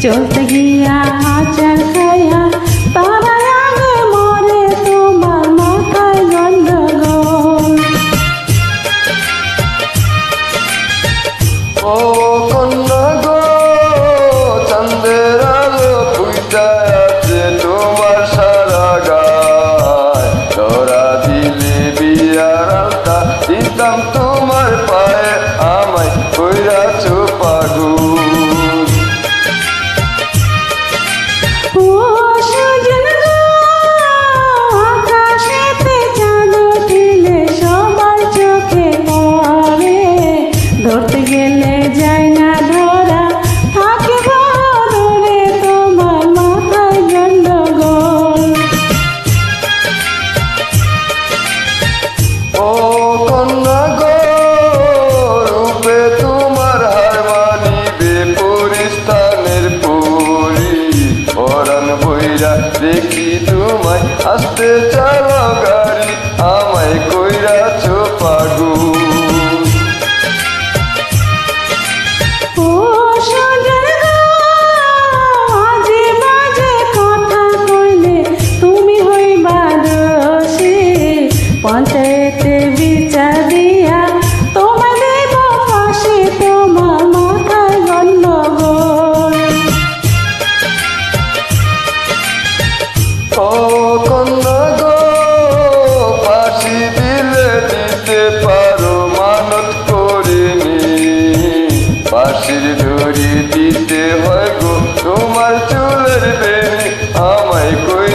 চলতে গিয়া আচার খাইয়া তারা আগে মরে তোমার মাথায় গন্ডগোল। ও কন্যা গো চাঁদের আলো ফুইটা আছে তোমার সারা গায়, ধরা দিলে বিয়ার আলতা দিতাম তোমার পায়ে, আমায় কইরাছো পাগল। ও সজন গো আকাশেতে চাঁদ উঠিলে সবার চোখে পড়ে, ধরতে গেলে যায় না ধরা থাকে বদরে তোমার মাথায় গন্ডগোল। ও কন্যা গো রূপে তোমার হার মানিবে পরিস্থানের পরি, পরাণ বইরা দেখি তোমায় আসতে চালো গাড়ি, আমায় কইরাছো পাগল। ও সজন গো আজে বাজে কথা কইলে তুমি হইবা দোষী, পঞ্চায়েতে বিচার দিয়া তোমায় দেব ফাঁসি তোমার মাথায় গন্ডগোল। ও কন্যা গো ফাঁসি দিলে দিতে পারো মানত করিনি, ফাঁসির দড়ি দিতে হয় গো তোমার চুলের বেনি, আমায় কই